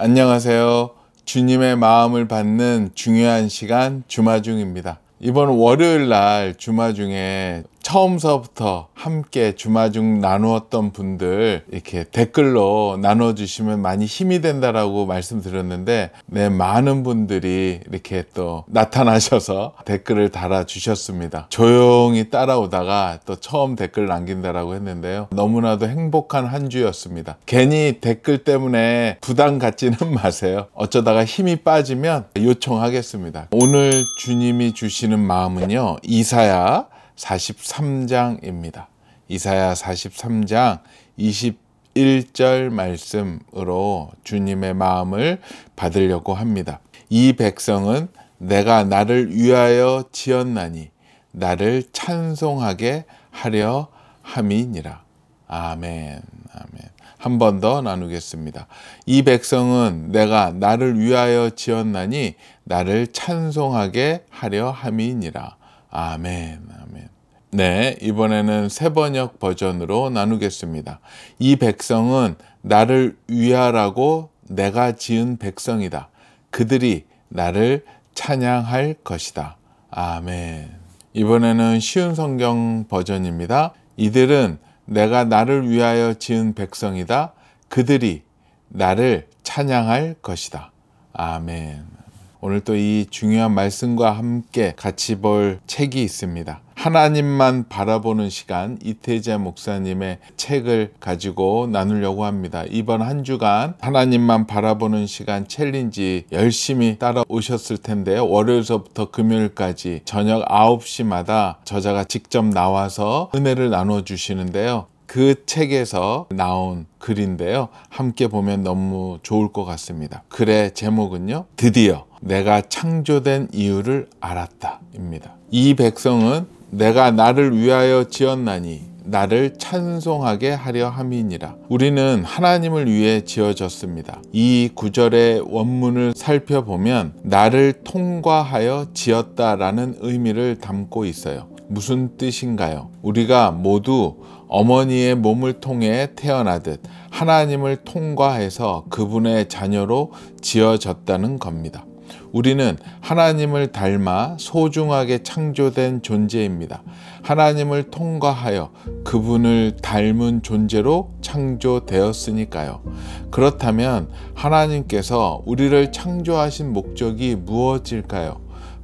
안녕하세요. 주님의 마음을 받는 중요한 시간 주마중입니다. 이번 월요일 날 주마중에 처음서부터 함께 주마중 나누었던 분들 이렇게 댓글로 나눠주시면 많이 힘이 된다라고 말씀드렸는데, 많은 분들이 이렇게 또 나타나셔서 댓글을 달아주셨습니다. 조용히 따라오다가 또 처음 댓글 남긴다라고 했는데요. 너무나도 행복한 한 주였습니다. 괜히 댓글 때문에 부담 갖지는 마세요. 어쩌다가 힘이 빠지면 요청하겠습니다. 오늘 주님이 주시는 마음은요, 이사야 43장입니다. 이사야 43장 21절 말씀으로 주님의 마음을 받으려고 합니다. 이 백성은 내가 나를 위하여 지었나니 나를 찬송하게 하려 함이니라. 아멘. 아멘. 한 번 더 나누겠습니다. 이 백성은 내가 나를 위하여 지었나니 나를 찬송하게 하려 함이니라. 아멘. 아멘. 네, 이번에는 새번역 버전으로 나누겠습니다. 이 백성은 나를 위하라고 내가 지은 백성이다. 그들이 나를 찬양할 것이다. 아멘. 이번에는 쉬운 성경 버전입니다. 이들은 내가 나를 위하여 지은 백성이다. 그들이 나를 찬양할 것이다. 아멘. 오늘 또 이 중요한 말씀과 함께 같이 볼 책이 있습니다. 하나님만 바라보는 시간, 이태재 목사님의 책을 가지고 나누려고 합니다. 이번 한 주간 하나님만 바라보는 시간 챌린지 열심히 따라오셨을 텐데요. 월요일서부터 금요일까지 저녁 9시마다 저자가 직접 나와서 은혜를 나눠주시는데요. 그 책에서 나온 글인데요. 함께 보면 너무 좋을 것 같습니다. 글의 제목은요, 드디어 내가 창조된 이유를 알았다 입니다. 이 백성은 내가 나를 위하여 지었나니 나를 찬송하게 하려 함이니라. 우리는 하나님을 위해 지어졌습니다. 이 구절의 원문을 살펴보면 나를 통과하여 지었다라는 의미를 담고 있어요. 무슨 뜻인가요? 우리가 모두 어머니의 몸을 통해 태어나듯 하나님을 통과해서 그분의 자녀로 지어졌다는 겁니다. 우리는 하나님을 닮아 소중하게 창조된 존재입니다. 하나님을 통과하여 그분을 닮은 존재로 창조되었으니까요. 그렇다면 하나님께서 우리를 창조하신 목적이 무엇일까요?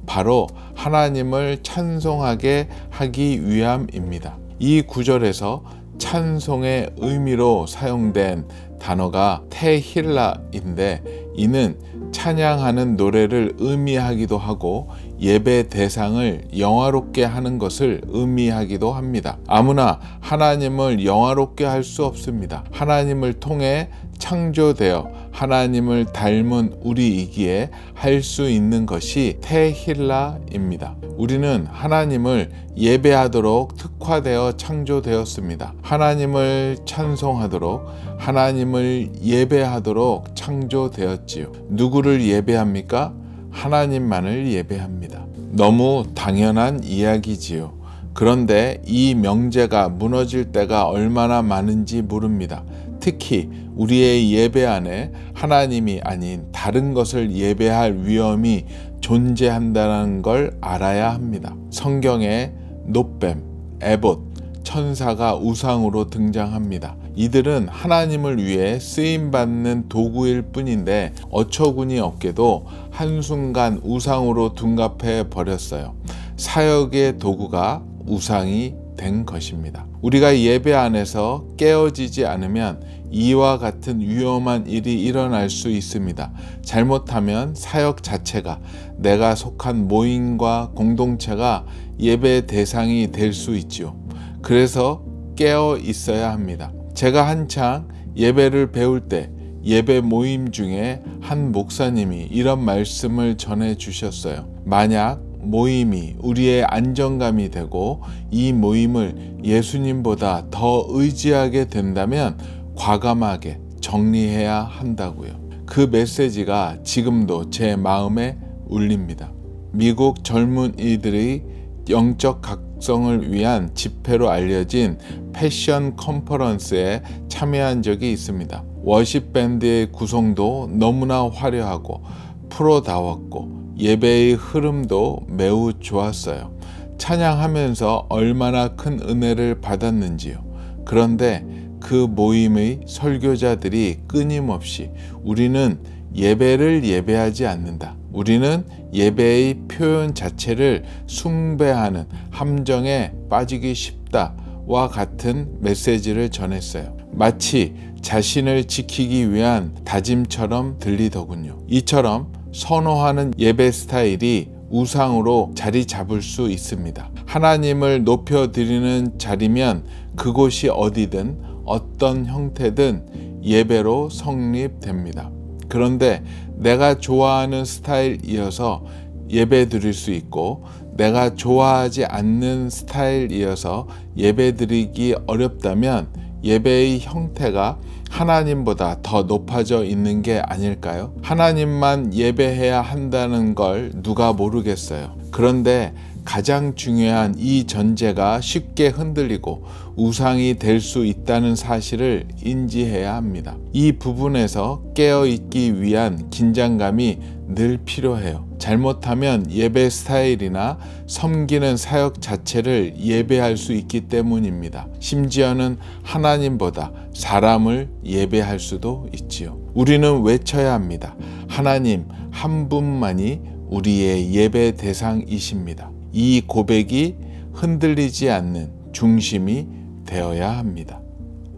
바로 하나님을 찬송하게 하기 위함입니다. 이 구절에서 찬송의 의미로 사용된 단어가 테힐라인데, 이는 찬양하는 노래를 의미하기도 하고 예배 대상을 영화롭게 하는 것을 의미하기도 합니다. 아무나 하나님을 영화롭게 할 수 없습니다. 하나님을 통해 창조되어 하나님을 닮은 우리이기에 할 수 있는 것이 테힐라입니다. 우리는 하나님을 예배하도록 특화되어 창조되었습니다. 하나님을 찬송하도록, 하나님을 예배하도록 창조되었지요. 누구를 예배합니까? 하나님만을 예배합니다. 너무 당연한 이야기지요. 그런데 이 명제가 무너질 때가 얼마나 많은지 모릅니다. 특히 우리의 예배 안에 하나님이 아닌 다른 것을 예배할 위험이 존재한다는 걸 알아야 합니다. 성경에 놋뱀, 에봇, 천사가 우상으로 등장합니다. 이들은 하나님을 위해 쓰임받는 도구일 뿐인데 어처구니 없게도 한순간 우상으로 둔갑해 버렸어요. 사역의 도구가 우상이 된 것입니다. 우리가 예배 안에서 깨어지지 않으면 이와 같은 위험한 일이 일어날 수 있습니다. 잘못하면 사역 자체가, 내가 속한 모임과 공동체가 예배 대상이 될 수 있지요. 그래서 깨어 있어야 합니다. 제가 한창 예배를 배울 때 예배 모임 중에 한 목사님이 이런 말씀을 전해 주셨어요. 만약 모임이 우리의 안정감이 되고 이 모임을 예수님보다 더 의지하게 된다면 과감하게 정리해야 한다고요. 그 메시지가 지금도 제 마음에 울립니다. 미국 젊은이들의 영적 각성을 위한 집회로 알려진 패션 컨퍼런스에 참여한 적이 있습니다. 워십 밴드의 구성도 너무나 화려하고 프로다웠고 예배의 흐름도 매우 좋았어요. 찬양하면서 얼마나 큰 은혜를 받았는지요. 그런데 그 모임의 설교자들이 끊임없이 우리는 예배를 예배하지 않는다. 우리는 예배의 표현 자체를 숭배하는 함정에 빠지기 쉽다와 같은 메시지를 전했어요. 마치 자신을 지키기 위한 다짐처럼 들리더군요. 이처럼 선호하는 예배 스타일이 우상으로 자리 잡을 수 있습니다. 하나님을 높여드리는 자리면 그곳이 어디든 어떤 형태든 예배로 성립됩니다. 그런데 내가 좋아하는 스타일이어서 예배 드릴 수 있고 내가 좋아하지 않는 스타일이어서 예배 드리기 어렵다면 예배의 형태가 하나님보다 더 높아져 있는 게 아닐까요? 하나님만 예배해야 한다는 걸 누가 모르겠어요. 그런데 가장 중요한 이 전제가 쉽게 흔들리고 우상이 될 수 있다는 사실을 인지해야 합니다. 이 부분에서 깨어있기 위한 긴장감이 늘 필요해요. 잘못하면 예배 스타일이나 섬기는 사역 자체를 예배할 수 있기 때문입니다. 심지어는 하나님보다 사람을 예배할 수도 있지요. 우리는 외쳐야 합니다. 하나님 한 분만이 우리의 예배 대상이십니다. 이 고백이 흔들리지 않는 중심이 되어야 합니다.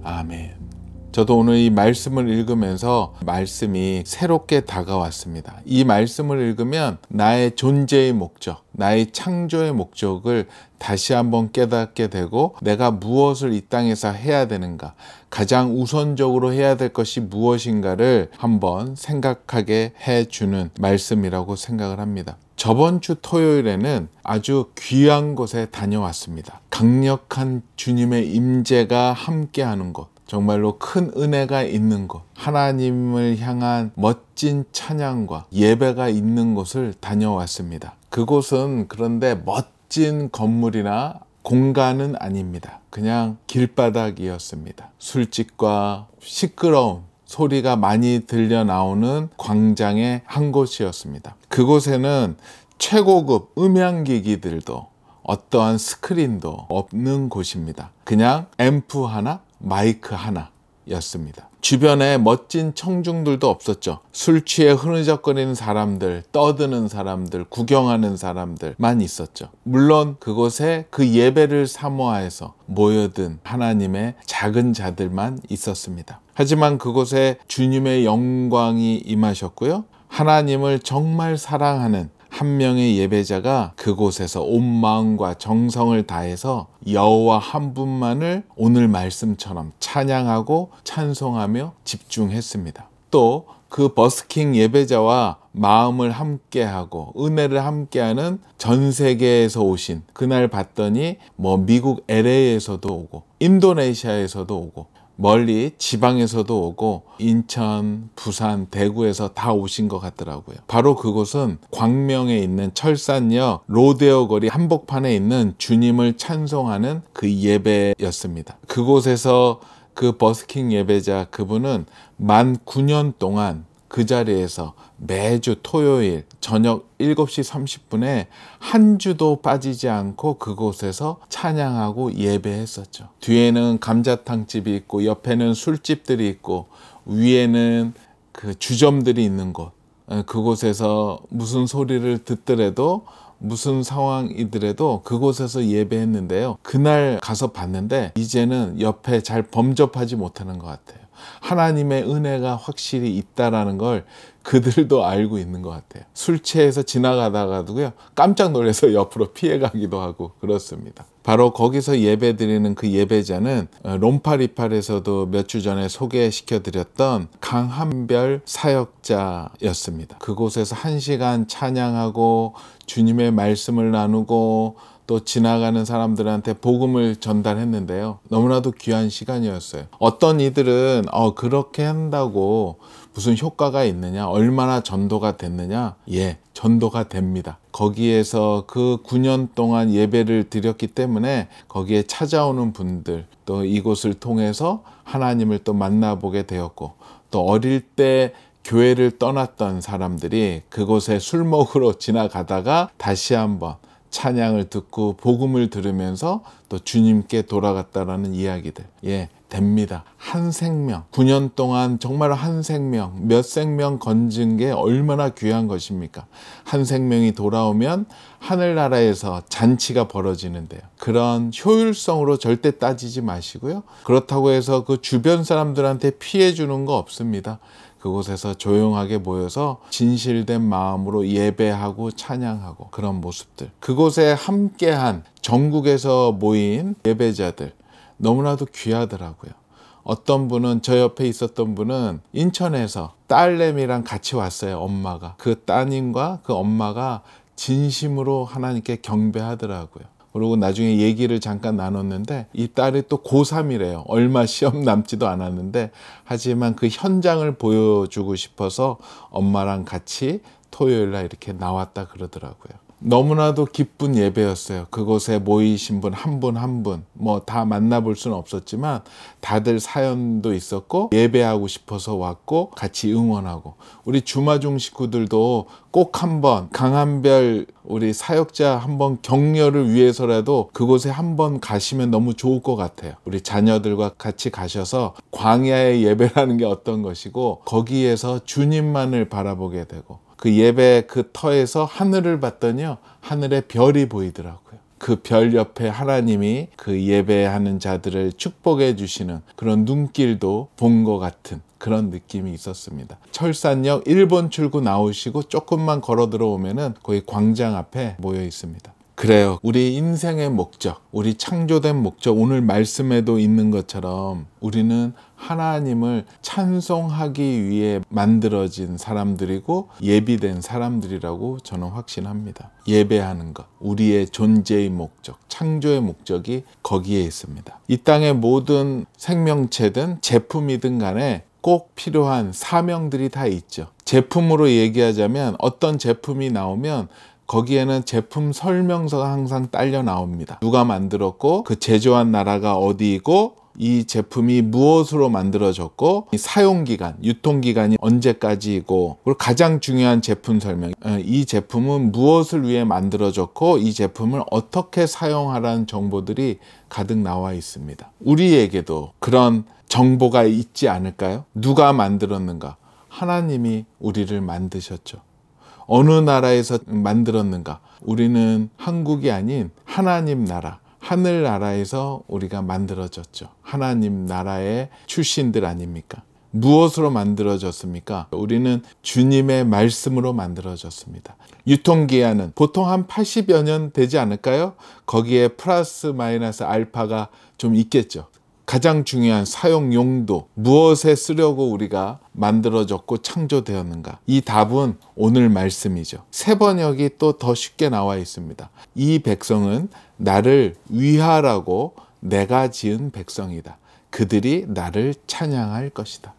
아멘. 저도 오늘 이 말씀을 읽으면서 말씀이 새롭게 다가왔습니다. 이 말씀을 읽으면 나의 존재의 목적, 나의 창조의 목적을 다시 한번 깨닫게 되고 내가 무엇을 이 땅에서 해야 되는가, 가장 우선적으로 해야 될 것이 무엇인가를 한번 생각하게 해주는 말씀이라고 생각을 합니다. 저번 주 토요일에는 아주 귀한 곳에 다녀왔습니다. 강력한 주님의 임재가 함께하는 곳, 정말로 큰 은혜가 있는 곳, 하나님을 향한 멋진 찬양과 예배가 있는 곳을 다녀왔습니다. 그곳은 그런데 멋진 건물이나 공간은 아닙니다. 그냥 길바닥이었습니다. 술집과 시끄러운 소리가 많이 들려 나오는 광장의 한 곳이었습니다. 그곳에는 최고급 음향기기들도 어떠한 스크린도 없는 곳입니다. 그냥 앰프 하나, 마이크 하나였습니다. 주변에 멋진 청중들도 없었죠. 술 취해 흐느적거리는 사람들, 떠드는 사람들, 구경하는 사람들만 있었죠. 물론 그곳에 그 예배를 사모해서 모여든 하나님의 작은 자들만 있었습니다. 하지만 그곳에 주님의 영광이 임하셨고요. 하나님을 정말 사랑하는 한 명의 예배자가 그곳에서 온 마음과 정성을 다해서 여호와 한 분만을 오늘 말씀처럼 찬양하고 찬송하며 집중했습니다. 또 그 버스킹 예배자와 마음을 함께하고 은혜를 함께하는 전 세계에서 오신, 그날 봤더니 미국 LA에서도 오고 인도네시아에서도 오고 멀리 지방에서도 오고 인천, 부산, 대구에서 다 오신 것 같더라고요. 바로 그곳은 광명에 있는 철산역 로데오 거리 한복판에 있는 주님을 찬송하는 그 예배였습니다. 그곳에서 그 버스킹 예배자 그분은 만 9년 동안 그 자리에서 매주 토요일 저녁 7시 30분에 한 주도 빠지지 않고 그곳에서 찬양하고 예배했었죠. 뒤에는 감자탕집이 있고 옆에는 술집들이 있고 위에는 그 주점들이 있는 곳, 그곳에서 무슨 소리를 듣더라도 무슨 상황이더라도 그곳에서 예배했는데요. 그날 가서 봤는데 이제는 옆에 잘 범접하지 못하는 것 같아요. 하나님의 은혜가 확실히 있다라는 걸 그들도 알고 있는 것 같아요. 술 취해서 지나가다가도요 깜짝 놀라서 옆으로 피해가기도 하고 그렇습니다. 바로 거기서 예배 드리는 그 예배자는 롬파리팔에서도 몇 주 전에 소개시켜드렸던 강한별 사역자였습니다. 그곳에서 1시간 찬양하고 주님의 말씀을 나누고 또 지나가는 사람들한테 복음을 전달했는데요. 너무나도 귀한 시간이었어요. 어떤 이들은 그렇게 한다고 무슨 효과가 있느냐, 얼마나 전도가 됐느냐. 예, 전도가 됩니다. 거기에서 그 9년 동안 예배를 드렸기 때문에 거기에 찾아오는 분들, 또 이곳을 통해서 하나님을 또 만나보게 되었고, 또 어릴 때 교회를 떠났던 사람들이 그곳에 술 먹으러 지나가다가 다시 한번 찬양을 듣고 복음을 들으면서 또 주님께 돌아갔다라는 이야기들, 됩니다. 한 생명, 9년 동안 정말 한 생명, 몇 생명 건진 게 얼마나 귀한 것입니까? 한 생명이 돌아오면 하늘나라에서 잔치가 벌어지는데요. 그런 효율성으로 절대 따지지 마시고요. 그렇다고 해서 그 주변 사람들한테 피해 주는 거 없습니다. 그곳에서 조용하게 모여서 진실된 마음으로 예배하고 찬양하고 그런 모습들, 그곳에 함께한 전국에서 모인 예배자들 너무나도 귀하더라고요. 어떤 분은, 저 옆에 있었던 분은 인천에서 딸내미랑 같이 왔어요. 엄마가, 그 따님과 그 엄마가 진심으로 하나님께 경배하더라고요. 그리고 나중에 얘기를 잠깐 나눴는데 이 딸이 또 고3이래요. 얼마 시험 남지도 않았는데, 하지만 그 현장을 보여주고 싶어서 엄마랑 같이 토요일 날 이렇게 나왔다 그러더라고요. 너무나도 기쁜 예배였어요. 그곳에 모이신 분 한 분 한 분 뭐 다 만나볼 수는 없었지만 다들 사연도 있었고 예배하고 싶어서 왔고 같이 응원하고, 우리 주마중 식구들도 꼭 한번 강한별 우리 사역자 한번 격려를 위해서라도 그곳에 한번 가시면 너무 좋을 것 같아요. 우리 자녀들과 같이 가셔서 광야의 예배라는 게 어떤 것이고 거기에서 주님만을 바라보게 되고, 그 예배 그 터에서 하늘을 봤더니요, 하늘에 별이 보이더라고요. 그 별 옆에 하나님이 그 예배하는 자들을 축복해 주시는 그런 눈길도 본 것 같은 그런 느낌이 있었습니다. 철산역 1번 출구 나오시고 조금만 걸어 들어오면은 거기 광장 앞에 모여 있습니다. 그래요. 우리 인생의 목적, 우리 창조된 목적, 오늘 말씀에도 있는 것처럼 우리는 하나님을 찬송하기 위해 만들어진 사람들이고 예비된 사람들이라고 저는 확신합니다. 예배하는 것, 우리의 존재의 목적, 창조의 목적이 거기에 있습니다. 이 땅의 모든 생명체든 제품이든 간에 꼭 필요한 사명들이 다 있죠. 제품으로 얘기하자면 어떤 제품이 나오면 거기에는 제품 설명서가 항상 딸려 나옵니다. 누가 만들었고 그 제조한 나라가 어디이고 이 제품이 무엇으로 만들어졌고 사용기간, 유통기간이 언제까지이고, 그리고 가장 중요한 제품 설명, 이 제품은 무엇을 위해 만들어졌고 이 제품을 어떻게 사용하라는 정보들이 가득 나와 있습니다. 우리에게도 그런 정보가 있지 않을까요? 누가 만들었는가? 하나님이 우리를 만드셨죠. 어느 나라에서 만들었는가? 우리는 한국이 아닌 하나님 나라, 하늘나라에서 우리가 만들어졌죠. 하나님 나라의 출신들 아닙니까? 무엇으로 만들어졌습니까? 우리는 주님의 말씀으로 만들어졌습니다. 유통기한은 보통 한 80여 년 되지 않을까요? 거기에 플러스 마이너스 알파가 좀 있겠죠. 가장 중요한 사용 용도, 무엇에 쓰려고 우리가 만들어졌고 창조되었는가? 이 답은 오늘 말씀이죠. 새 번역이 또 더 쉽게 나와 있습니다. 이 백성은 나를 위하라고 내가 지은 백성이다. 그들이 나를 찬양할 것이다.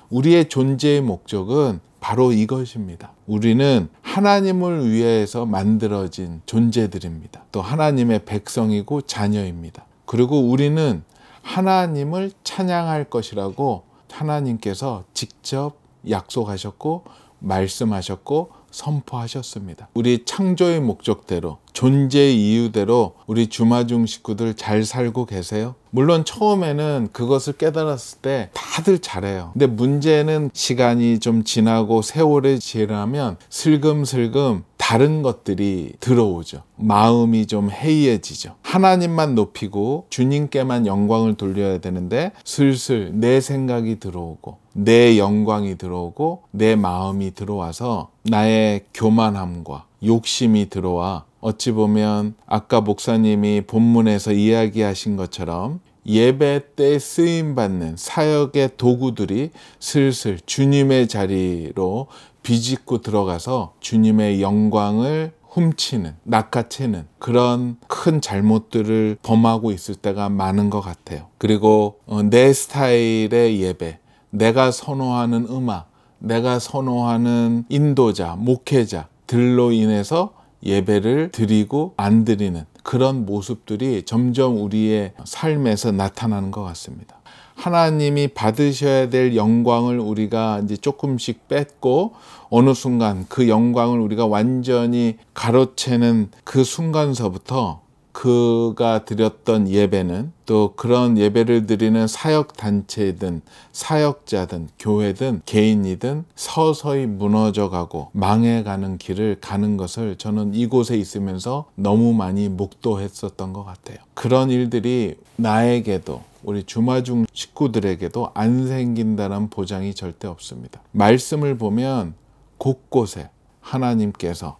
우리의 존재의 목적은 바로 이것입니다. 우리는 하나님을 위해서 만들어진 존재들입니다. 또 하나님의 백성이고 자녀입니다. 그리고 우리는 하나님을 찬양할 것이라고 하나님께서 직접 약속하셨고 말씀하셨고 선포하셨습니다. 우리 창조의 목적대로, 존재의 이유대로 우리 주마중 식구들 잘 살고 계세요? 물론 처음에는 그것을 깨달았을 때 다들 잘해요. 근데 문제는 시간이 좀 지나고 세월이 지나면 슬금슬금 다른 것들이 들어오죠. 마음이 좀 해이해지죠. 하나님만 높이고 주님께만 영광을 돌려야 되는데 슬슬 내 생각이 들어오고 내 영광이 들어오고 내 마음이 들어와서 나의 교만함과 욕심이 들어와, 어찌 보면 아까 목사님이 본문에서 이야기하신 것처럼 예배 때 쓰임받는 사역의 도구들이 슬슬 주님의 자리로 비집고 들어가서 주님의 영광을 훔치는, 낚아채는 그런 큰 잘못들을 범하고 있을 때가 많은 것 같아요. 그리고 내 스타일의 예배, 내가 선호하는 음악, 내가 선호하는 인도자, 목회자들로 인해서 예배를 드리고 안 드리는 그런 모습들이 점점 우리의 삶에서 나타나는 것 같습니다. 하나님이 받으셔야 될 영광을 우리가 이제 조금씩 뺐고 어느 순간 그 영광을 우리가 완전히 가로채는 그 순간서부터 그가 드렸던 예배는, 또 그런 예배를 드리는 사역단체든 사역자든 교회든 개인이든 서서히 무너져가고 망해가는 길을 가는 것을 저는 이곳에 있으면서 너무 많이 목도했었던 것 같아요. 그런 일들이 나에게도 우리 주마중 식구들에게도 안 생긴다는 보장이 절대 없습니다. 말씀을 보면 곳곳에 하나님께서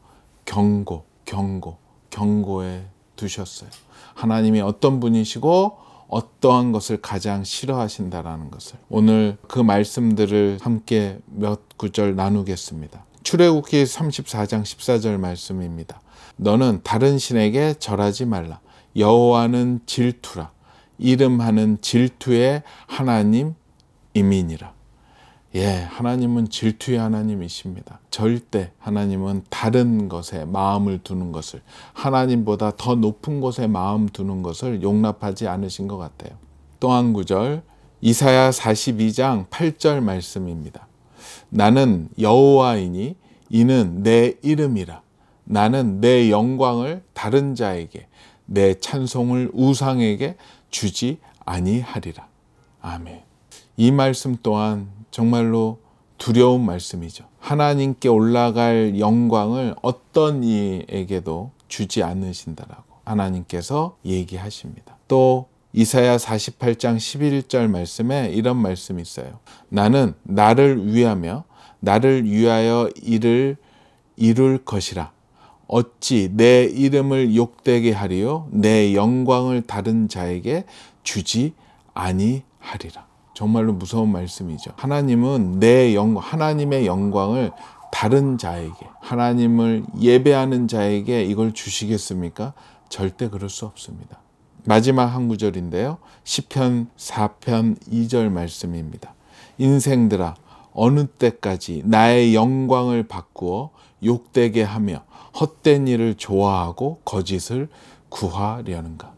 경고해 두셨어요. 하나님이 어떤 분이시고 어떠한 것을 가장 싫어하신다라는 것을. 오늘 그 말씀들을 함께 몇 구절 나누겠습니다. 출애굽기 34장 14절 말씀입니다. 너는 다른 신에게 절하지 말라. 여호와는 질투라. 이름하는 질투의 하나님이니라. 하나님은 질투의 하나님이십니다. 절대 하나님은 다른 것에 마음을 두는 것을, 하나님보다 더 높은 곳에 마음 두는 것을 용납하지 않으신 것 같아요. 또 한 구절, 이사야 42장 8절 말씀입니다. 나는 여호와이니 이는 내 이름이라. 나는 내 영광을 다른 자에게, 내 찬송을 우상에게 주지 아니하리라. 아멘. 이 말씀 또한 정말로 두려운 말씀이죠. 하나님께 올라갈 영광을 어떤 이에게도 주지 않으신다라고 하나님께서 얘기하십니다. 또 이사야 48장 11절 말씀에 이런 말씀이 있어요. 나는 나를 위하며 나를 위하여 이를 이룰 것이라. 어찌 내 이름을 욕되게 하리요 내 영광을 다른 자에게 주지 아니하리라. 정말로 무서운 말씀이죠. 하나님은 하나님의 영광을 다른 자에게, 하나님을 예배하는 자에게 이걸 주시겠습니까? 절대 그럴 수 없습니다. 마지막 한 구절인데요. 시편 4편 2절 말씀입니다. 인생들아, 어느 때까지 나의 영광을 바꾸어 욕되게 하며 헛된 일을 좋아하고 거짓을 구하려는가?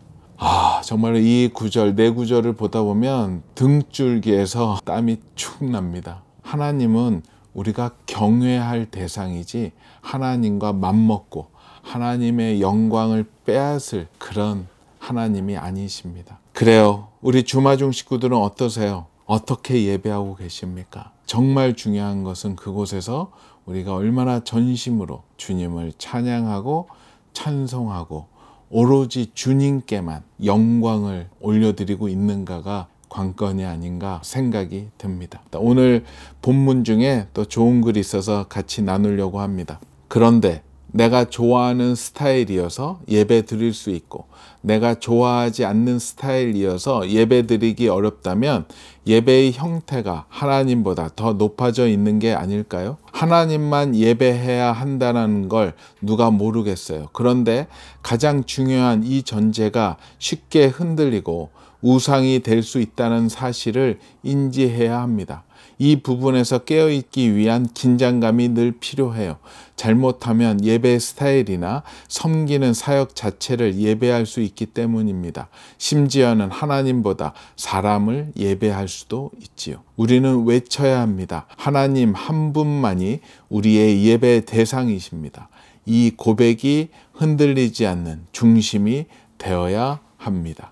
정말 이 구절, 네 구절을 보다 보면 등줄기에서 땀이 축 납니다. 하나님은 우리가 경외할 대상이지 하나님과 맞먹고 하나님의 영광을 빼앗을 그런 하나님이 아니십니다. 그래요. 우리 주마중 식구들은 어떠세요? 어떻게 예배하고 계십니까? 정말 중요한 것은 그곳에서 우리가 얼마나 전심으로 주님을 찬양하고 찬송하고 오로지 주님께만 영광을 올려드리고 있는가가 관건이 아닌가 생각이 듭니다. 오늘 본문 중에 또 좋은 글이 있어서 같이 나누려고 합니다. 그런데 내가 좋아하는 스타일이어서 예배 드릴 수 있고 내가 좋아하지 않는 스타일이어서 예배 드리기 어렵다면 예배의 형태가 하나님보다 더 높아져 있는 게 아닐까요? 하나님만 예배해야 한다는 걸 누가 모르겠어요. 그런데 가장 중요한 이 전제가 쉽게 흔들리고 우상이 될 수 있다는 사실을 인지해야 합니다. 이 부분에서 깨어있기 위한 긴장감이 늘 필요해요. 잘못하면 예배 스타일이나 섬기는 사역 자체를 예배할 수 있기 때문입니다. 심지어는 하나님보다 사람을 예배할 수도 있지요. 우리는 외쳐야 합니다. 하나님 한 분만이 우리의 예배 대상이십니다. 이 고백이 흔들리지 않는 중심이 되어야 합니다.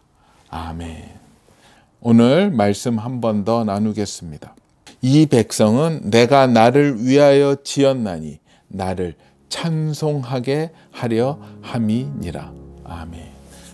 아멘. 오늘 말씀 한 번 더 나누겠습니다. 이 백성은 내가 나를 위하여 지었나니 나를 찬송하게 하려 함이니라. 아멘.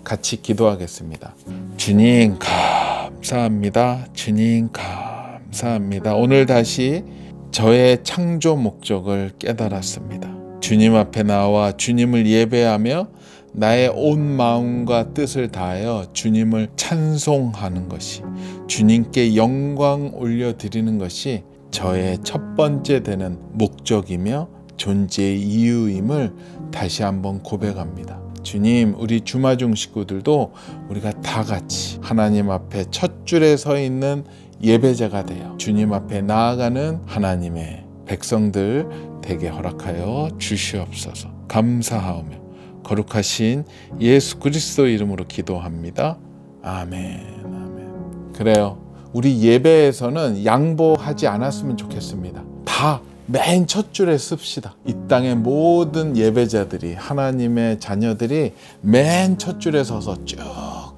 같이 기도하겠습니다. 주님 감사합니다. 주님 감사합니다. 오늘 다시 저의 창조 목적을 깨달았습니다. 주님 앞에 나와 주님을 예배하며 나의 온 마음과 뜻을 다하여 주님을 찬송하는 것이, 주님께 영광 올려드리는 것이 저의 첫 번째 되는 목적이며 존재의 이유임을 다시 한번 고백합니다. 주님, 우리 주마중 식구들도 우리가 다 같이 하나님 앞에 첫 줄에 서 있는 예배자가 되어 주님 앞에 나아가는 하나님의 백성들 되게 허락하여 주시옵소서. 감사하오며 거룩하신 예수 그리스도 이름으로 기도합니다. 아멘. 아멘. 그래요. 우리 예배에서는 양보하지 않았으면 좋겠습니다. 다 맨 첫 줄에 씁시다. 이 땅의 모든 예배자들이, 하나님의 자녀들이 맨 첫 줄에 서서 쭉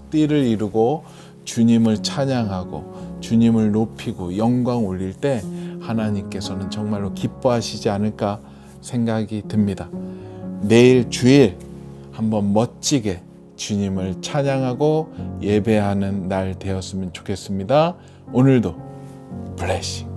띠를 이루고 주님을 찬양하고 주님을 높이고 영광 올릴 때 하나님께서는 정말로 기뻐하시지 않을까 생각이 듭니다. 내일 주일 한번 멋지게 주님을 찬양하고 예배하는 날 되었으면 좋겠습니다. 오늘도 블레싱.